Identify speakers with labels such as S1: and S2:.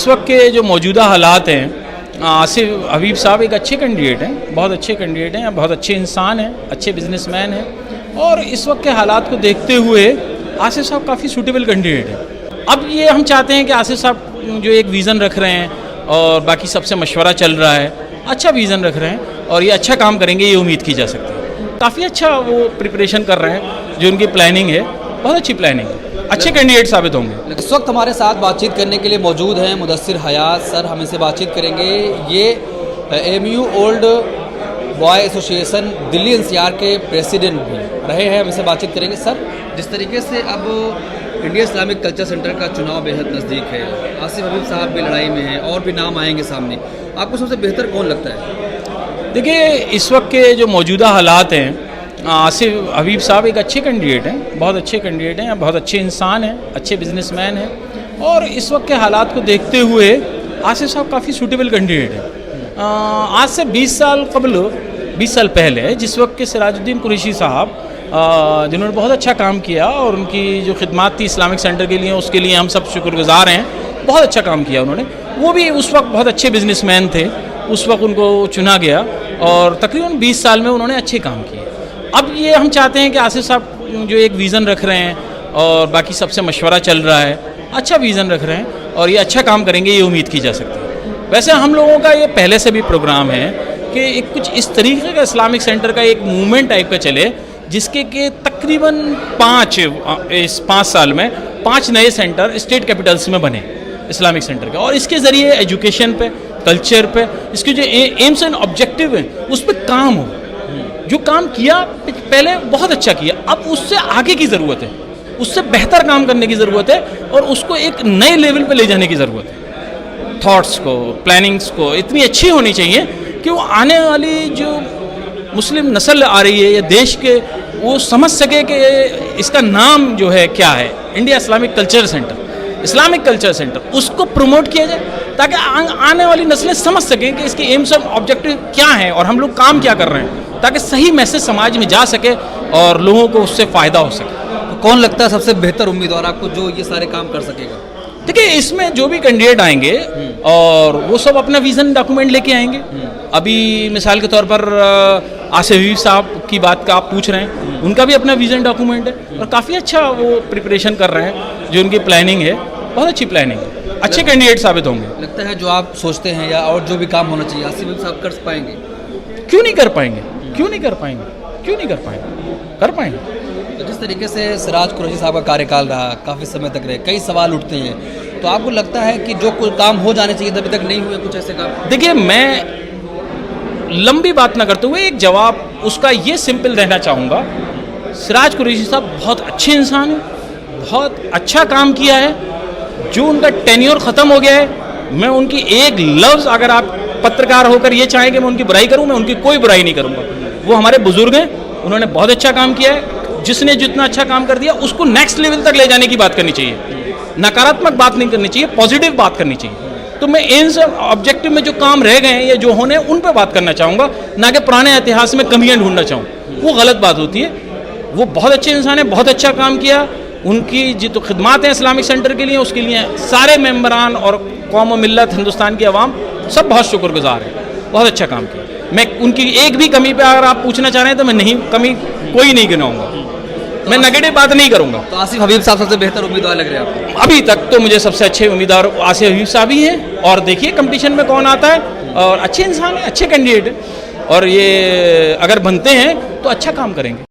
S1: इस वक्त के जो मौजूदा हालात हैं, आसिफ हबीब साहब एक अच्छे कैंडिडेट हैं, बहुत अच्छे कैंडिडेट हैं, बहुत अच्छे इंसान हैं, अच्छे बिजनेसमैन हैं और इस वक्त के हालात को देखते हुए आसिफ साहब काफ़ी सूटेबल कैंडिडेट हैं। अब ये हम चाहते हैं कि आसिफ साहब जो एक विज़न रख रहे हैं और बाकी सबसे मशवरा चल रहा है, अच्छा विज़न रख रहे हैं और ये अच्छा काम करेंगे, ये उम्मीद की जा सकती है। काफ़ी अच्छा वो प्रिपरेशन कर रहे हैं, जो उनकी प्लानिंग है बहुत अच्छी प्लानिंग है, अच्छे कैंडिडेट साबित होंगे।
S2: इस वक्त हमारे साथ बातचीत करने के लिए मौजूद हैं मुदस्सिर हयात सर, हम इनसे बातचीत करेंगे। ये AMU old boy association Delhi NCR के प्रेसिडेंट भी रहे हैं, हम इनसे बातचीत करेंगे। सर, जिस तरीके से अब इंडिया इस्लामिक कल्चर सेंटर का चुनाव बेहद नज़दीक है, आसिफ हबीब साहब भी लड़ाई में हैं और भी नाम आएंगे सामने, आपको सबसे बेहतर कौन लगता है?
S1: देखिए, इस वक्त के जो मौजूदा हालात हैं, आसिफ हबीब साहब एक अच्छे कैंडिडेट हैं, बहुत अच्छे कैंडिडेट हैं, बहुत अच्छे इंसान हैं, अच्छे बिजनेसमैन हैं और इस वक्त के हालात को देखते हुए आसिफ साहब काफ़ी सूटेबल कैंडिडेट हैं। आज से 20 साल पहले जिस वक्त के सिराजुद्दीन कुरैशी साहब जिन्होंने बहुत अच्छा काम किया और उनकी जो खिदमत थी इस्लामिक सेंटर के लिए, उसके लिए हम सब शुक्रगुजार हैं, बहुत अच्छा काम किया उन्होंने। वो भी उस वक्त बहुत अच्छे बिजनेसमैन थे, उस वक्त उनको चुना गया और तकरीबन 20 साल में उन्होंने अच्छे काम किए। अब ये हम चाहते हैं कि आसिफ साहब जो एक विज़न रख रहे हैं और बाकी सबसे मशवरा चल रहा है, अच्छा विज़न रख रहे हैं और ये अच्छा काम करेंगे, ये उम्मीद की जा सकती है। वैसे हम लोगों का ये पहले से भी प्रोग्राम है कि एक कुछ इस तरीके का इस्लामिक सेंटर का एक मूवमेंट टाइप का चले, जिसके के तकरीबन 5 साल में 5 नए सेंटर स्टेट कैपिटल्स में बने इस्लामिक सेंटर के, और इसके ज़रिए एजुकेशन पे, कल्चर पे, इसके जो एम्स एंड ऑब्जेक्टिव हैं उस पर काम हो। जो काम किया पहले बहुत अच्छा किया, अब उससे आगे की ज़रूरत है, उससे बेहतर काम करने की ज़रूरत है और उसको एक नए लेवल पे ले जाने की ज़रूरत है। थॉट्स को, प्लानिंग्स को इतनी अच्छी होनी चाहिए कि वो आने वाली जो मुस्लिम नस्ल आ रही है या देश के, वो समझ सके कि इसका नाम जो है क्या है, India Islamic culture centre, Islamic culture centre, उसको प्रमोट किया जाए ताकि आने वाली नस्लें समझ सकें कि इसके एम्स और ऑब्जेक्टिव क्या हैं और हम लोग काम क्या कर रहे हैं, ताकि सही मैसेज समाज में जा सके और लोगों को उससे फ़ायदा हो सके।
S2: तो कौन लगता है सबसे बेहतर उम्मीदवार आपको जो ये सारे काम कर सकेगा?
S1: देखिए, इसमें जो भी कैंडिडेट आएंगे और वो सब अपना विज़न डॉक्यूमेंट लेके आएंगे। अभी मिसाल के तौर पर आसिफ हबीब साहब की बात का आप पूछ रहे हैं, उनका भी अपना विज़न डॉक्यूमेंट है और काफ़ी अच्छा वो प्रिपरेशन कर रहे हैं, जो उनकी प्लानिंग है बहुत अच्छी प्लानिंग है, अच्छे कैंडिडेट साबित होंगे।
S2: लगता है जो आप सोचते हैं या और जो भी काम होना चाहिए आसिफ हबीब साहब कर पाएंगे?
S1: क्यों नहीं कर पाएंगे, क्यों नहीं कर पाएंगे, क्यों नहीं कर पाएंगे, कर पाएंगे।
S2: तो जिस तरीके से सिराज कुरैशी साहब का कार्यकाल रहा, काफ़ी समय तक रहे, कई सवाल उठते हैं, तो आपको लगता है कि जो कुछ काम हो जाने चाहिए अभी तक नहीं हुए कुछ ऐसे काम?
S1: देखिए, मैं लंबी बात ना करते हुए एक जवाब उसका ये सिंपल रहना चाहूँगा। सिराज कुरैशी साहब बहुत अच्छे इंसान हैं, बहुत अच्छा काम किया है, जो उनका टेन्योर ख़त्म हो गया है, मैं उनकी एक लफ्ज़, अगर आप पत्रकार होकर ये चाहें कि मैं उनकी बुराई करूं, मैं उनकी कोई बुराई नहीं करूंगा। वो हमारे बुजुर्ग हैं, उन्होंने बहुत अच्छा काम किया है, जिसने जितना अच्छा काम कर दिया उसको नेक्स्ट लेवल तक ले जाने की बात करनी चाहिए, नकारात्मक बात नहीं करनी चाहिए, पॉजिटिव बात करनी चाहिए। तो मैं इन ऑब्जेक्टिव में जो काम रह गए हैं या जो होने उन पर बात करना चाहूँगा, ना कि पुराने इतिहास में कमियाँ ढूंढना चाहूँ, वो गलत बात होती है। वो बहुत अच्छे इंसान है, बहुत अच्छा काम किया, उनकी जो तो खिदमत हैं इस्लामिक सेंटर के लिए, उसके लिए सारे मेंबरान और कौम व मिल्लत हिंदुस्तान की आवाम सब बहुत शुक्रगुजार है, बहुत अच्छा काम किया। मैं उनकी एक भी कमी पे अगर आप पूछना चाह रहे हैं तो मैं नहीं, कमी कोई नहीं गिनाऊंगा, मैं नेगेटिव बात नहीं करूंगा।
S2: तो आसिफ हबीब साहब सबसे बेहतर उम्मीदवार लग रहे हैं आपको?
S1: अभी तक तो मुझे सबसे अच्छे उम्मीदवार आसिफ हबीब साहब ही हैं और देखिए कंपटीशन में कौन आता है, और अच्छे इंसान है, अच्छे कैंडिडेट है और ये अगर बनते हैं तो अच्छा काम करेंगे।